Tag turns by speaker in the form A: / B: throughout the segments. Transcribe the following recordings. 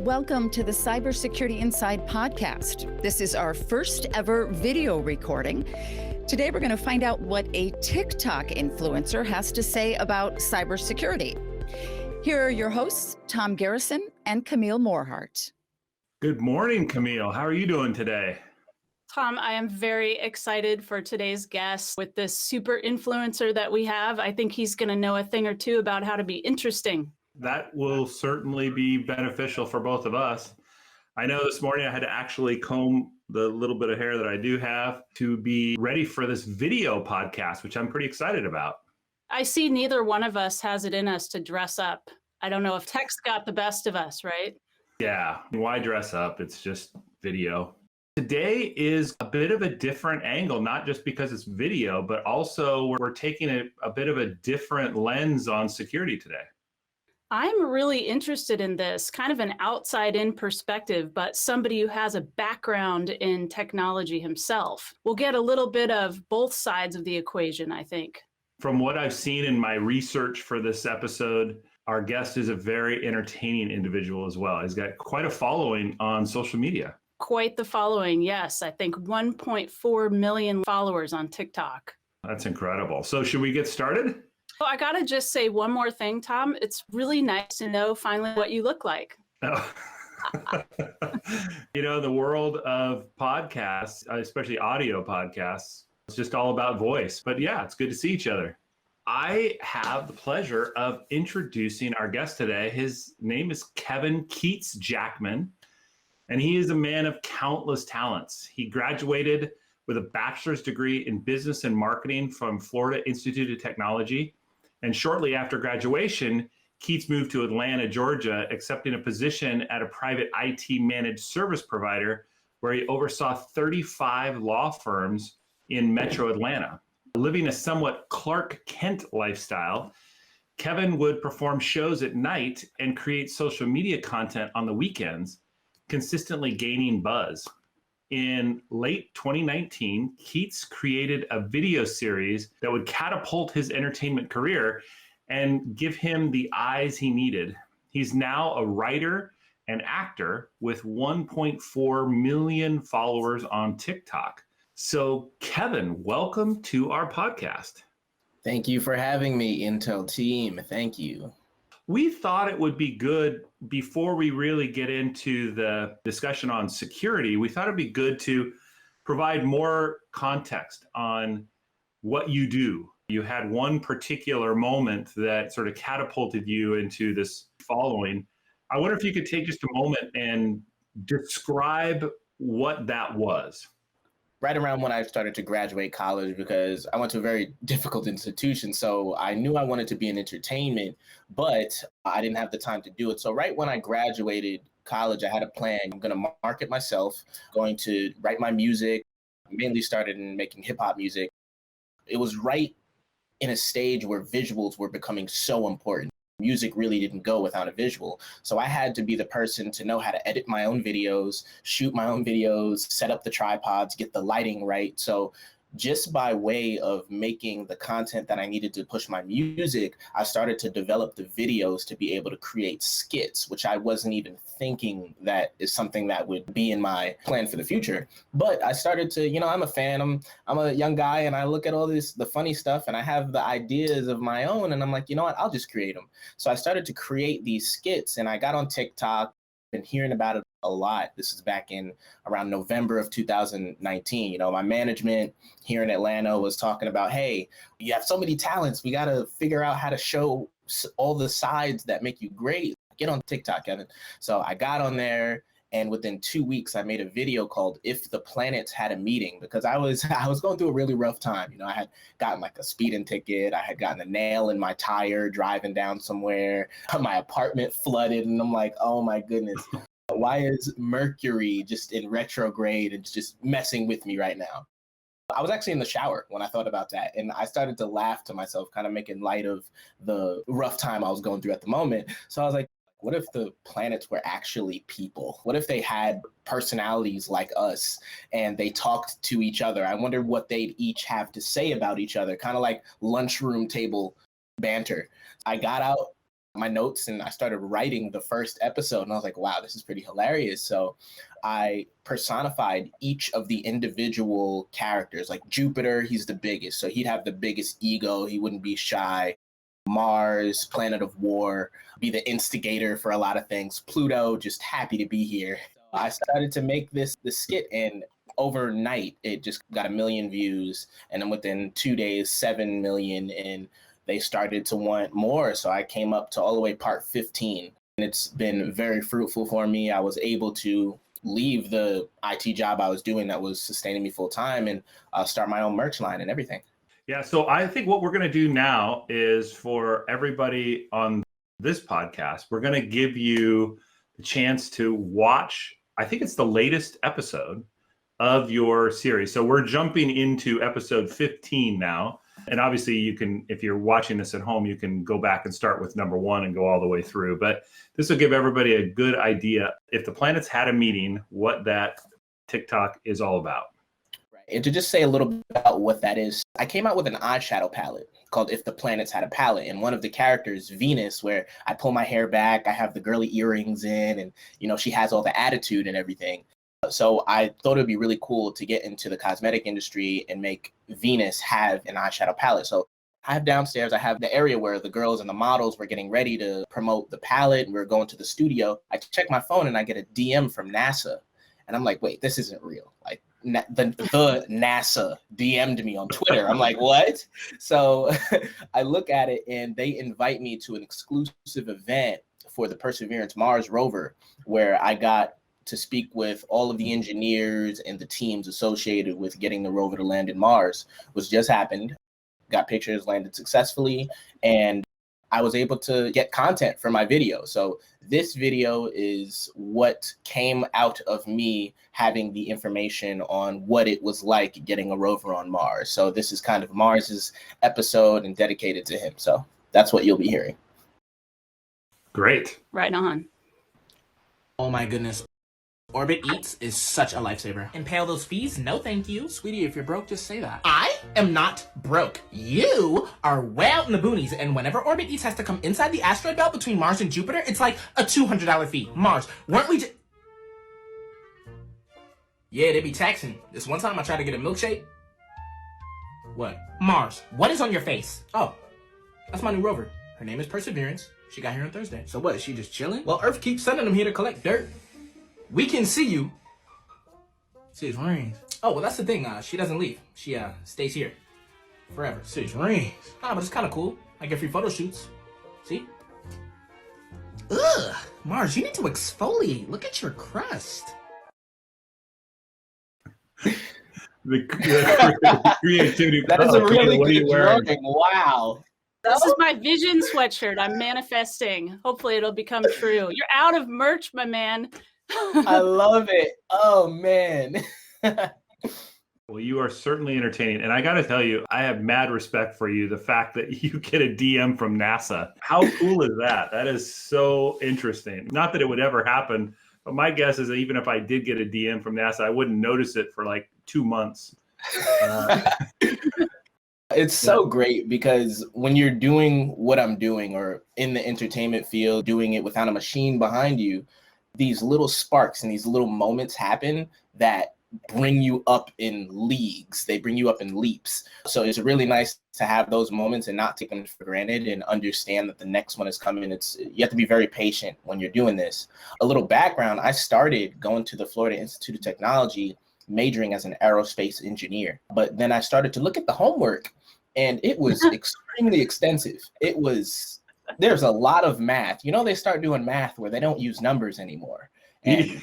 A: Welcome to the Cybersecurity Inside podcast. This is our first ever video recording. Today, we're going to find out what a TikTok influencer has to say about cybersecurity. Here are your hosts, Tom Garrison and Camille Morehart.
B: Good morning, Camille. How are you doing today?
C: Tom, I am very excited for today's guest with this super influencer that we have. I think he's going to know a thing or two about how to be interesting.
B: That will certainly be beneficial for both of us. I know this morning I had to actually comb the little bit of hair that I do have to be ready for this video podcast, which I'm pretty excited about.
C: I see neither one of us has it in us to dress up. I don't know if tech's got the best of us, right?
B: Yeah, why dress up? It's just video. Today is a bit of a different angle, not just because it's video, but also we're taking a bit of a different lens on security today.
C: I'm really interested in this, kind of an outside-in perspective, but somebody who has a background in technology himself. We'll get a little bit of both sides of the equation, I think.
B: From what I've seen in my research for this episode, our guest is a very entertaining individual as well. He's got quite a following on social media.
C: Quite the following, yes. I think 1.4 million followers on TikTok.
B: That's incredible. So should we get started?
C: Oh, I gotta just say one more thing, Tom. It's really nice to know finally what you look like.
B: Oh. The world of podcasts, especially audio podcasts, it's just all about voice. But yeah, it's good to see each other. I have the pleasure of introducing our guest today. His name is Kevin Keats Jackman, and he is a man of countless talents. He graduated with a bachelor's degree in business and marketing from Florida Institute of Technology. And shortly after graduation, Keats moved to Atlanta, Georgia, accepting a position at a private IT managed service provider where he oversaw 35 law firms in Metro Atlanta. Living a somewhat Clark Kent lifestyle, Kevin would perform shows at night and create social media content on the weekends, consistently gaining buzz. In late 2019, Keats created a video series that would catapult his entertainment career and give him the eyes he needed. He's now a writer and actor with 1.4 million followers on TikTok. So, Kevin, welcome to our podcast.
D: Thank you for having me, Intel team. Thank you.
B: We thought it would be good, before we really get into the discussion on security, we thought it'd be good to provide more context on what you do. You had one particular moment that sort of catapulted you into this following. I wonder if you could take just a moment and describe what that was.
D: Right around when I started to graduate college, because I went to a very difficult institution. So I knew I wanted to be in entertainment, but I didn't have the time to do it. So right when I graduated college, I had a plan. I'm going to market myself, going to write my music, mainly started in making hip hop music. It was right in a stage where visuals were becoming so important. Music really didn't go without a visual. So I had to be the person to know how to edit my own videos, shoot my own videos, set up the tripods, get the lighting right. So just by way of making the content that I needed to push my music, I started to develop the videos to be able to create skits, which I wasn't even thinking that is something that would be in my plan for the future. But I started to, I'm a fan, I'm a young guy, and I look at all the funny stuff, and I have the ideas of my own, and I'm like, you know what, I'll just create them. So I started to create these skits, and I got on TikTok, been hearing about it a lot. This is back in around November of 2019. My management here in Atlanta was talking about, hey, you have so many talents. We got to figure out how to show all the sides that make you great. Get on TikTok, Kevin. So I got on there, and within 2 weeks, I made a video called "If the Planets Had a Meeting," because I was going through a really rough time. I had gotten like a speeding ticket. I had gotten a nail in my tire driving down somewhere. My apartment flooded, and I'm like, oh my goodness. Why is Mercury just in retrograde and just messing with me right now? I was actually in the shower when I thought about that, and I started to laugh to myself, kind of making light of the rough time I was going through at the moment. So I was like, what if the planets were actually people? What if they had personalities like us and they talked to each other? I wonder what they'd each have to say about each other, kind of like lunchroom table banter. I got out my notes and I started writing the first episode, and I was like, wow, this is pretty hilarious. So I personified each of the individual characters. Like Jupiter, he's the biggest, so he'd have the biggest ego, he wouldn't be shy. Mars, planet of war, be the instigator for a lot of things. Pluto, just happy to be here. I started to make this skit, and overnight it just got 1 million views, and then within 2 days 7 million, and they started to want more. So I came up to all the way part 15, and it's been very fruitful for me. I was able to leave the IT job I was doing that was sustaining me full time, and start my own merch line and everything.
B: Yeah, so I think what we're going to do now is, for everybody on this podcast, we're going to give you the chance to watch, I think it's the latest episode of your series. So we're jumping into episode 15 now. And obviously you can, if you're watching this at home, you can go back and start with number 1 and go all the way through. But this will give everybody a good idea, if the planets had a meeting, what that TikTok is all about.
D: And to just say a little bit about what that is, I came out with an eyeshadow palette called If the Planets Had a Palette. And one of the characters, Venus, where I pull my hair back, I have the girly earrings in, and, you know, she has all the attitude and everything. So I thought it'd be really cool to get into the cosmetic industry and make Venus have an eyeshadow palette. So I have downstairs, I have the area where the girls and the models were getting ready to promote the palette. We were going to the studio. I check my phone and I get a DM from NASA. And I'm like, wait, this isn't real. Like, the NASA DM'd me on Twitter. I'm like, what? So I look at it, and they invite me to an exclusive event for the Perseverance Mars rover, where I got to speak with all of the engineers and the teams associated with getting the rover to land in Mars, which just happened. Got pictures, landed successfully, and I was able to get content for my video. So this video is what came out of me having the information on what it was like getting a rover on Mars. So this is kind of Mars's episode and dedicated to him. So that's what you'll be hearing.
B: Great.
C: Right on.
E: Oh my goodness. Orbit Eats is such a lifesaver. And pay all those fees? No thank you. Sweetie, if you're broke, just say that. I am not broke. You are way out in the boonies, and whenever Orbit Eats has to come inside the asteroid belt between Mars and Jupiter, it's like a $200 fee. Mars, weren't we Yeah, they be taxing. This one time I tried to get a milkshake. What? Mars, what is on your face? Oh, that's my new rover. Her name is Perseverance. She got here on Thursday. So what, is she just chilling? Well, Earth keeps sending them here to collect dirt. We can see you. See his rings. Oh, well, that's the thing. She doesn't leave. She stays here forever. See his rings. But it's kind of cool. I get free photo shoots. See? Ugh, Mars, you need to exfoliate. Look at your crust.
B: The creativity.
D: That is a really good drawing. Wow.
C: This is my vision sweatshirt. I'm manifesting. Hopefully it'll become true. You're out of merch, my man.
D: I love it. Oh, man.
B: Well, you are certainly entertaining. And I got to tell you, I have mad respect for you. The fact that you get a DM from NASA. How cool is that? That is so interesting. Not that it would ever happen, but my guess is that even if I did get a DM from NASA, I wouldn't notice it for like 2 months.
D: It's so great because when you're doing what I'm doing, or in the entertainment field, doing it without a machine behind you, these little sparks and these little moments happen that bring you up in leagues. They bring you up in leaps. So it's really nice to have those moments and not take them for granted, and understand that the next one is coming. You have to be very patient when you're doing this. A little background, I started going to the Florida Institute of Technology, majoring as an aerospace engineer. But then I started to look at the homework, and it was extremely extensive. There's a lot of math. You know, they start doing math where they don't use numbers anymore. And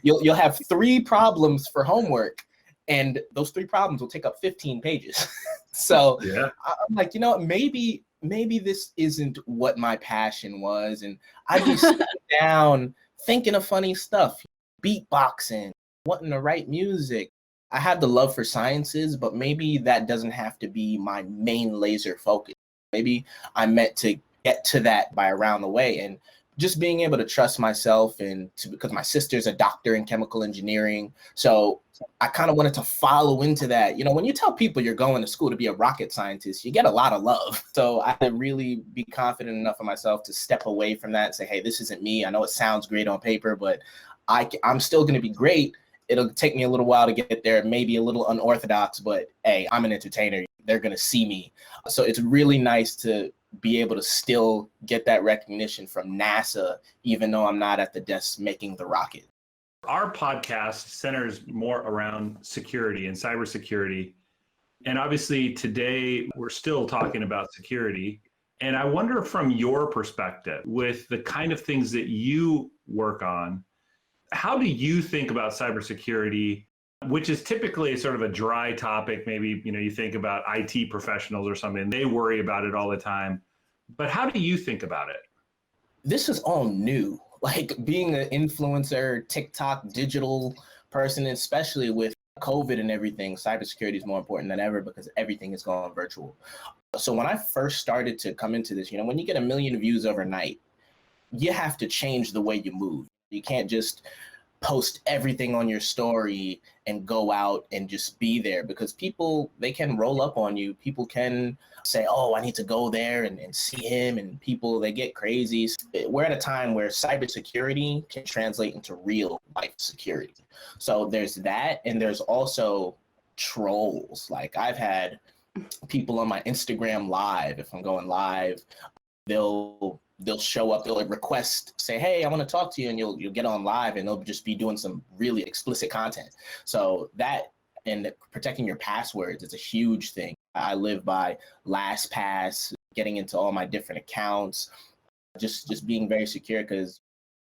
D: you'll have 3 problems for homework, and those 3 problems will take up 15 pages. So yeah. I'm like, you know, maybe this isn't what my passion was. And I'd be sitting down thinking of funny stuff, beatboxing, wanting to write music. I have the love for sciences, but maybe that doesn't have to be my main laser focus. Maybe I'm meant to get to that by around the way, and just being able to trust myself, and because my sister's a doctor in chemical engineering. So I kind of wanted to follow into that. You know, when you tell people you're going to school to be a rocket scientist, you get a lot of love. So I had to really be confident enough of myself to step away from that and say, hey, this isn't me. I know it sounds great on paper, but I'm still going to be great. It'll take me a little while to get there, maybe a little unorthodox, but hey, I'm an entertainer. They're going to see me. So it's really nice to be able to still get that recognition from NASA, even though I'm not at the desk making the rocket.
B: Our podcast centers more around security and cybersecurity. And obviously today we're still talking about security. And I wonder from your perspective, with the kind of things that you work on, how do you think about cybersecurity, which is typically sort of a dry topic? Maybe, you think about IT professionals or something, they worry about it all the time. But how do you think about it?
D: This is all new. Like being an influencer, TikTok, digital person, especially with COVID and everything, cybersecurity is more important than ever because everything is going virtual. So when I first started to come into this, when you get 1 million views overnight, you have to change the way you move. You can't just post everything on your story and go out and just be there, because people, they can roll up on you. People can say, oh, I need to go there and see him, and people, they get crazy. We're at a time where cybersecurity can translate into real life security. So there's that, and there's also trolls. Like I've had people on my Instagram live, if I'm going live, they'll show up, they'll request, say, hey, I want to talk to you, and you'll get on live, and they'll just be doing some really explicit content. So that, and protecting your passwords is a huge thing. I live by LastPass, getting into all my different accounts, just being very secure, because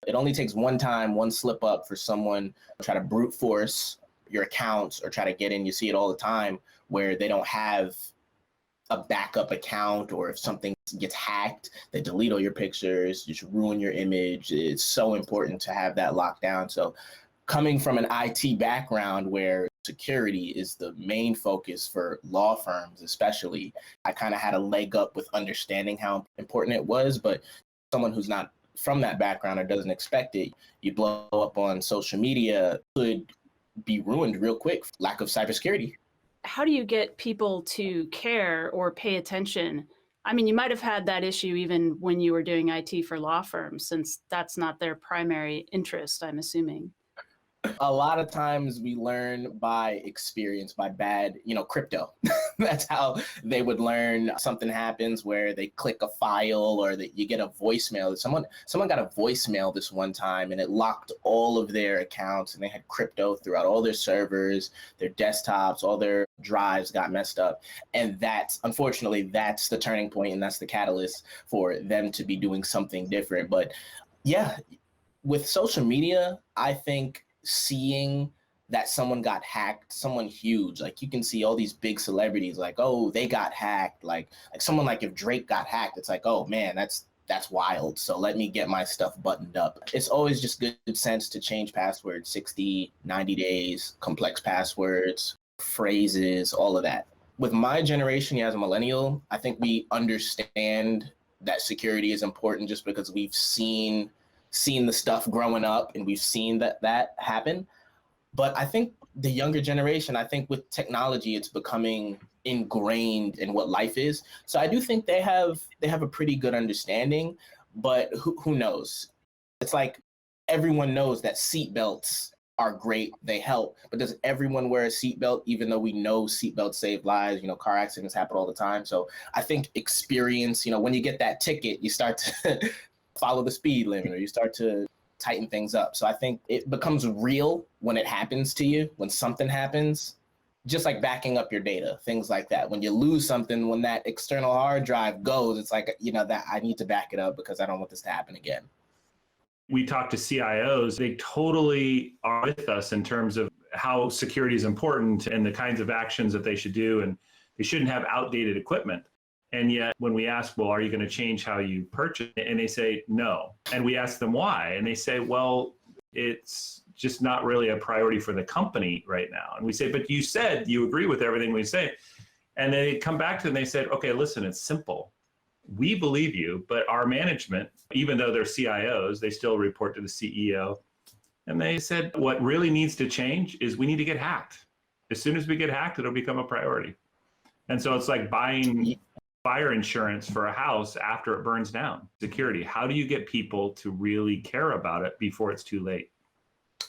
D: it only takes one time, one slip up for someone to try to brute force your accounts or try to get in. You see it all the time where they don't have a backup account, or if something gets hacked, they delete all your pictures, just ruin your image. It's so important to have that locked down. So coming from an IT background where security is the main focus for law firms, especially, I kind of had a leg up with understanding how important it was. But someone who's not from that background or doesn't expect it, you blow up on social media, could be ruined real quick. Lack of cybersecurity.
C: How do you get people to care or pay attention? I mean, you might have had that issue even when you were doing IT for law firms, since that's not their primary interest, I'm assuming.
D: A lot of times we learn by experience, by bad, crypto. That's how they would learn. Something happens where they click a file, or that you get a voicemail. Someone got a voicemail this one time, and it locked all of their accounts, and they had crypto throughout all their servers, their desktops, all their drives got messed up. And unfortunately, that's the turning point, and that's the catalyst for them to be doing something different. But yeah, with social media, I think seeing that someone got hacked, someone huge, like you can see all these big celebrities, like, oh, they got hacked, like someone, like if Drake got hacked, it's like, oh man, that's wild, so let me get my stuff buttoned up. It's always just good sense to change passwords 60, 90 days, complex passwords, phrases, all of that. With my generation, as a millennial, I think we understand that security is important just because we've seen the stuff growing up, and we've seen that happen. But I think the younger generation, I think with technology, it's becoming ingrained in what life is. So I do think they have a pretty good understanding, but who knows? It's like everyone knows that seatbelts are great, they help, but does everyone wear a seatbelt, even though we know seatbelts save lives? Car accidents happen all the time. So I think experience, when you get that ticket, you start to follow the speed limit, or you start to tighten things up. So I think it becomes real when it happens to you, when something happens, just like backing up your data, things like that. When you lose something, when that external hard drive goes, it's like, that I need to back it up because I don't want this to happen again.
B: We talk to CIOs, they totally are with us in terms of how security is important and the kinds of actions that they should do, and they shouldn't have outdated equipment. And yet when we ask, well, are you going to change how you purchase? And they say, no. And we ask them why. And they say, well, it's just not really a priority for the company right now. And we say, but you said you agree with everything we say. And they come back to them and they said, okay, listen, it's simple. We believe you, but our management, even though they're CIOs, they still report to the CEO. And they said, what really needs to change is we need to get hacked. As soon as we get hacked, it'll become a priority. And so it's like buying fire insurance for a house after it burns down. Security. How do you get people to really care about it before it's too late?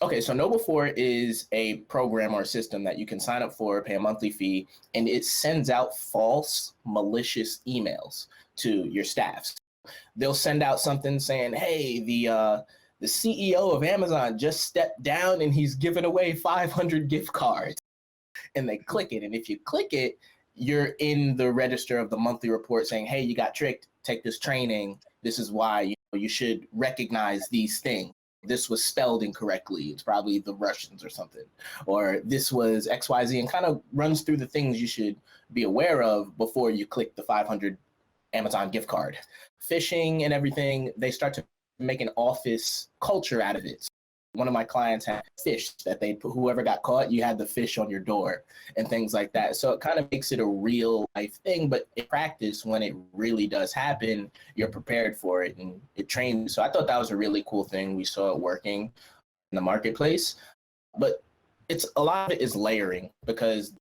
D: Okay, so KnowBe4 is a program or a system that you can sign up for, pay a monthly fee, and it sends out false, malicious emails to your staffs. They'll send out something saying, hey, the CEO of Amazon just stepped down and he's giving away 500 gift cards. And they click it. And if you click it, you're in the register of the monthly report saying, hey, you got tricked, take this training. This is why you should recognize these things. This was spelled incorrectly. It's probably the Russians or something. Or this was XYZ, and kind of runs through the things you should be aware of before you click the 500 Amazon gift card. Phishing and everything, they start to make an office culture out of it. One of my clients had fish that whoever got caught, you had the fish on your door and things like that. So it kind of makes it a real life thing, but in practice, when it really does happen, you're prepared for it and it trains. So I thought that was a really cool thing. We saw it working in the marketplace, but a lot of it is layering, because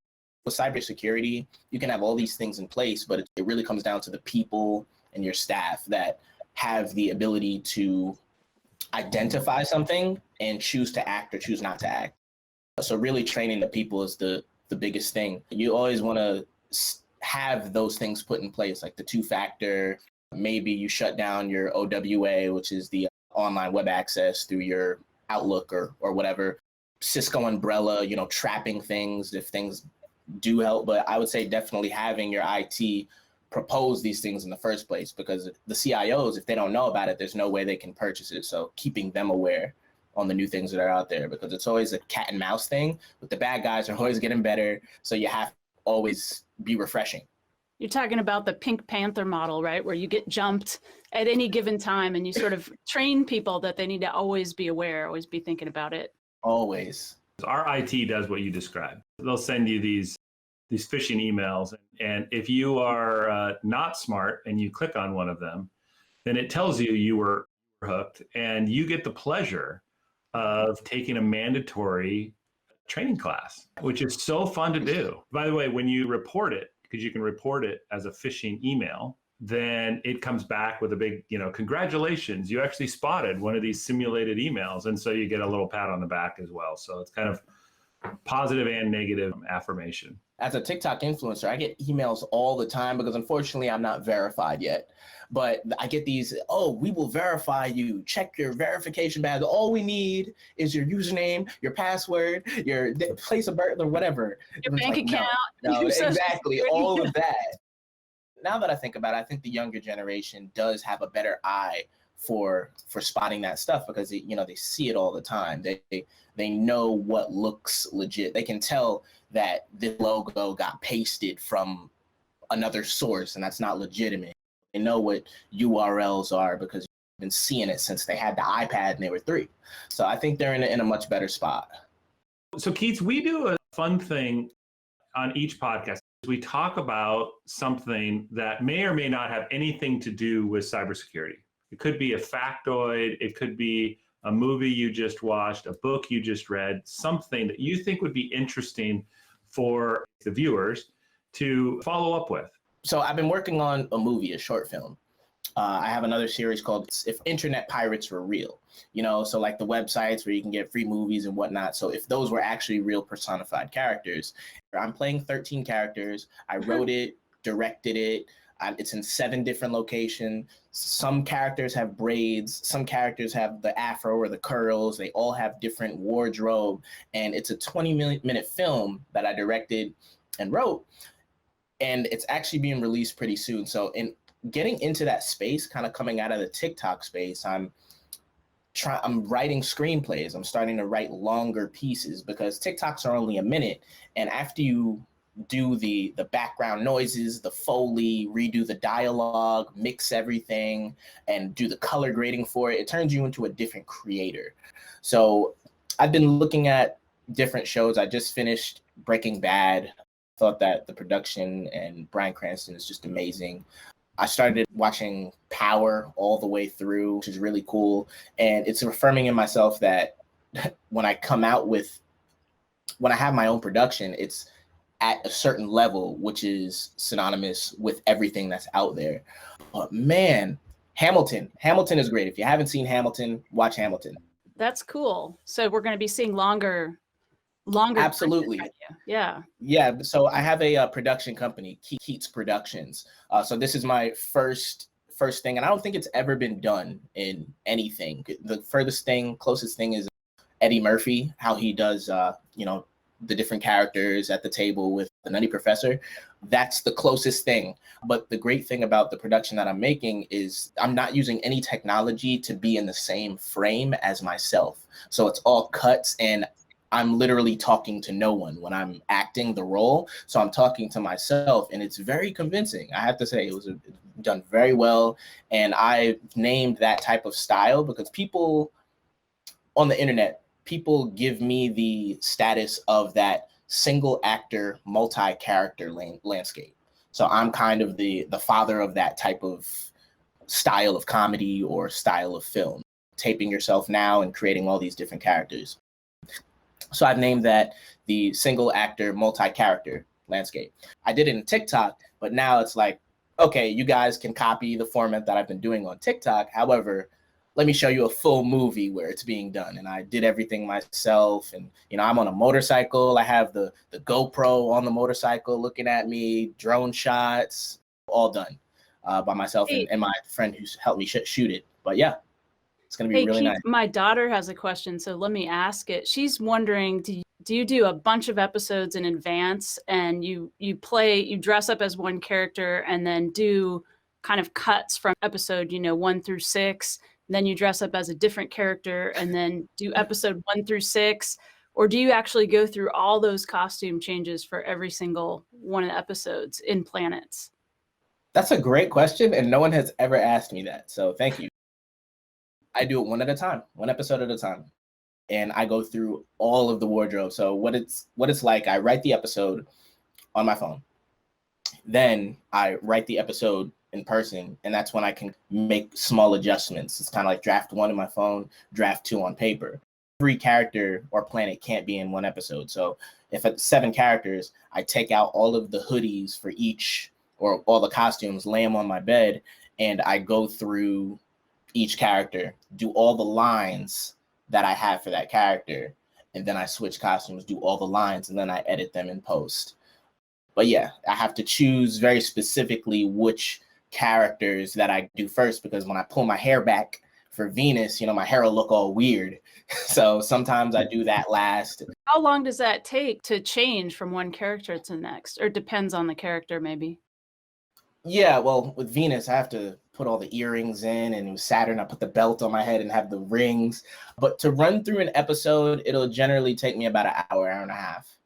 D: with cybersecurity, you can have all these things in place, but it really comes down to the people and your staff that have the ability to identify something and choose to act or choose not to act. So really training the people is the biggest thing. You always want to have those things put in place, like the two-factor. Maybe you shut down your OWA, which is the online web access through your Outlook or whatever. Cisco umbrella, trapping things if things do help. But I would say definitely having your IT propose these things in the first place, because the CIOs, if they don't know about it, there's no way they can purchase it. So keeping them aware on the new things that are out there, because it's always a cat and mouse thing, but the bad guys are always getting better. So you have to always be refreshing.
C: You're talking about the Pink Panther model, right? Where you get jumped at any given time and you sort of train people that they need to always be aware, always be thinking about it.
D: Always.
B: Our IT does what you described. They'll send you these phishing emails. And if you are not smart and you click on one of them, then it tells you were hooked, and you get the pleasure of taking a mandatory training class, which is so fun to do. By the way, when you report it, because you can report it as a phishing email, then it comes back with a big, congratulations, you actually spotted one of these simulated emails. And so you get a little pat on the back as well. So it's kind of positive and negative affirmation.
D: As a TikTok influencer, I get emails all the time, because unfortunately I'm not verified yet. But I get these, we will verify you. Check your verification badge. All we need is your username, your password, your place of birth, or whatever.
C: Your bank account.
D: No, exactly. All of that. Now that I think about it, I think the younger generation does have a better eye for spotting that stuff, because they see it all the time. They know what looks legit. They can tell that this logo got pasted from another source and that's not legitimate. They know what URLs are because they've been seeing it since they had the iPad and they were 3. So I think they're in a much better spot.
B: So Keats, we do a fun thing on each podcast. We talk about something that may or may not have anything to do with cybersecurity. It could be a factoid. It could be a movie you just watched, a book you just read, something that you think would be interesting for the viewers to follow up with.
D: So I've been working on a movie, a short film. I have another series called If Internet Pirates Were Real, so like the websites where you can get free movies and whatnot. So if those were actually real personified characters, I'm playing 13 characters. I wrote it, directed it. It's in 7 different locations. Some characters have braids. Some characters have the afro or the curls. They all have different wardrobe. And it's a 20-minute film that I directed and wrote. And it's actually being released pretty soon. So in getting into that space, kind of coming out of the TikTok space, I'm writing screenplays. I'm starting to write longer pieces, because TikToks are only a minute. And after you do the background noises, the Foley, redo the dialogue, mix everything, and do the color grading for it, it turns you into a different creator. So I've been looking at different shows. I just finished Breaking Bad. Thought that the production and Bryan Cranston is just amazing. I started watching Power all the way through, which is really cool. And it's affirming in myself that when I come out with, when I have my own production, it's at a certain level, which is synonymous with everything that's out there. But man, Hamilton is great. If you haven't seen Hamilton, watch Hamilton.
C: That's cool. So we're going to be seeing longer
D: Absolutely.
C: content from you. Yeah.
D: Yeah, so I have a production company, Keats Productions. So this is my first thing, and I don't think it's ever been done in anything. The closest thing is Eddie Murphy, how he does, the different characters at the table with the Nutty Professor. That's the closest thing. But the great thing about the production that I'm making is I'm not using any technology to be in the same frame as myself. So it's all cuts, and I'm literally talking to no one when I'm acting the role. So I'm talking to myself, and it's very convincing. I have to say it was done very well. And I named that type of style because people on the internet, people give me the status of that single actor, multi-character landscape. So I'm kind of the father of that type of style of comedy or style of film, taping yourself now and creating all these different characters. So I've named that the single actor, multi-character landscape. I did it in TikTok, but now it's like, okay, you guys can copy the format that I've been doing on TikTok. However, let me show you a full movie where it's being done. And I did everything myself. And, I'm on a motorcycle. I have the GoPro on the motorcycle looking at me, drone shots, all done by myself and my friend who's helped me shoot it. But yeah, it's going to be really
C: Keith,
D: nice.
C: My daughter has a question, so let me ask it. She's wondering, do you do a bunch of episodes in advance and you dress up as one character and then do kind of cuts from episode, 1 through 6, then you dress up as a different character and then do episode 1 through 6? Or do you actually go through all those costume changes for every single one of the episodes in Planets?
D: That's a great question, and no one has ever asked me that, so thank you. I do it one at a time, one episode at a time. And I go through all of the wardrobe. So what it's like, I write the episode on my phone. Then I write the episode in person, and that's when I can make small adjustments. It's kind of like draft 1 in my phone, draft 2 on paper. Every character or planet can't be in one episode. So if it's 7 characters, I take out all of the hoodies for each, or all the costumes, lay them on my bed, and I go through each character, do all the lines that I have for that character, and then I switch costumes, do all the lines, and then I edit them in post. But yeah, I have to choose very specifically which characters that I do first, because when I pull my hair back for Venus, my hair will look all weird. So sometimes I do that last.
C: How long does that take to change from one character to the next? Or depends on the character, maybe?
D: Yeah, well, with Venus, I have to put all the earrings in, and with Saturn, I put the belt on my head and have the rings. But to run through an episode, it'll generally take me about an hour and a half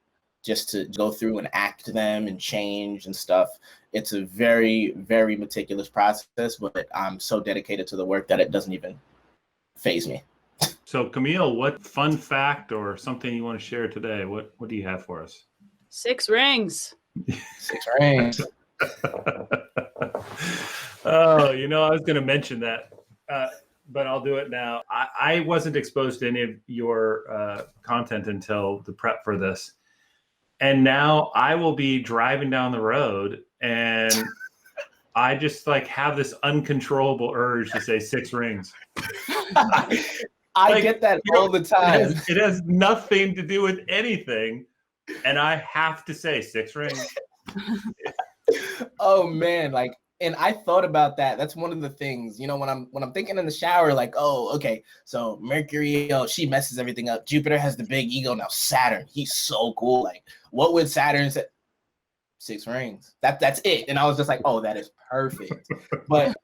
D: just to go through and act them and change and stuff. It's a very, very meticulous process, but I'm so dedicated to the work that it doesn't even faze me.
B: So Camille, what fun fact or something you want to share today? What do you have for us?
C: 6 rings.
D: 6 rings.
B: Oh, I was going to mention that, but I'll do it now. I wasn't exposed to any of your content until the prep for this. And now I will be driving down the road and I just have this uncontrollable urge to say 6 rings.
D: I get that all the time.
B: It has nothing to do with anything. And I have to say 6 rings.
D: Oh man, and I thought about that. That's one of the things, when I'm thinking in the shower, oh, okay, so Mercury, she messes everything up. Jupiter has the big ego. Now Saturn, he's so cool. What would Saturn say? 6 rings. That's it. And I was just like, oh, that is perfect. But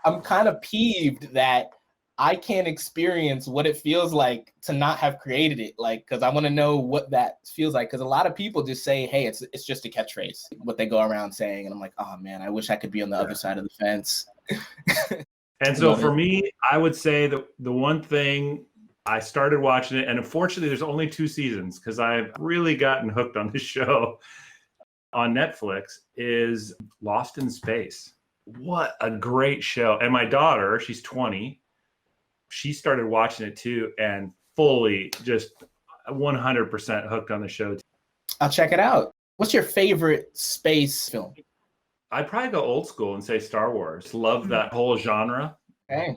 D: I'm kind of peeved that I can't experience what it feels like to not have created it. Because I want to know what that feels like. Because a lot of people just say, hey, it's just a catchphrase, what they go around saying. And I'm like, oh man, I wish I could be on the other side of the fence.
B: And so for me, I would say that the one thing, I started watching it, and unfortunately there's only 2 seasons because I've really gotten hooked on this show on Netflix, is Lost in Space. What a great show. And my daughter, she's 20, she started watching it too, and fully just 100% hooked on the show.
D: I'll check it out. What's your favorite space film?
B: I'd probably go old school and say Star Wars. Love that whole genre.
D: Okay.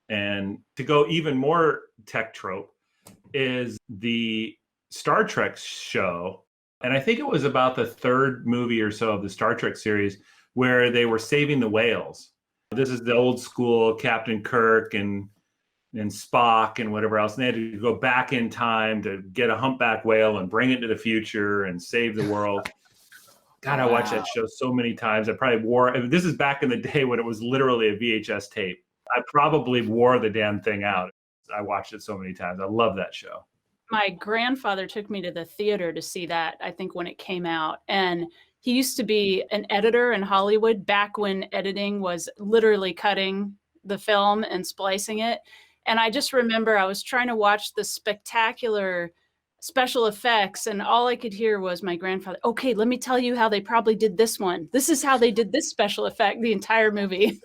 B: And to go even more tech trope is the Star Trek show. And I think it was about the third movie or so of the Star Trek series where they were saving the whales. This is the old school Captain Kirk and Spock and whatever else. And they had to go back in time to get a humpback whale and bring it to the future and save the world. God, I watched that show so many times. I probably wore, this is back in the day when it was literally a VHS tape. I probably wore the damn thing out. I watched it so many times. I love that show.
C: My grandfather took me to the theater to see that, I think, when it came out. And he used to be an editor in Hollywood back when editing was literally cutting the film and splicing it. And I just remember I was trying to watch the spectacular special effects, and all I could hear was my grandfather, okay, let me tell you how they probably did this one. This is how they did this special effect the entire movie.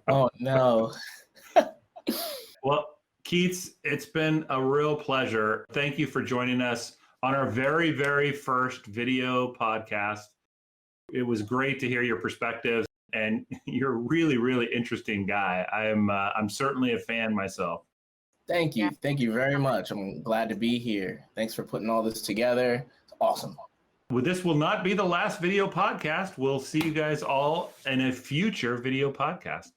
D: Oh, no.
B: Well, Keats, it's been a real pleasure. Thank you for joining us on our very, very first video podcast. It was great to hear your perspectives, and you're a really, really interesting guy. I'm certainly a fan myself.
D: Thank you. Thank you very much. I'm glad to be here. Thanks for putting all this together. It's awesome.
B: Well, this will not be the last video podcast. We'll see you guys all in a future video podcast.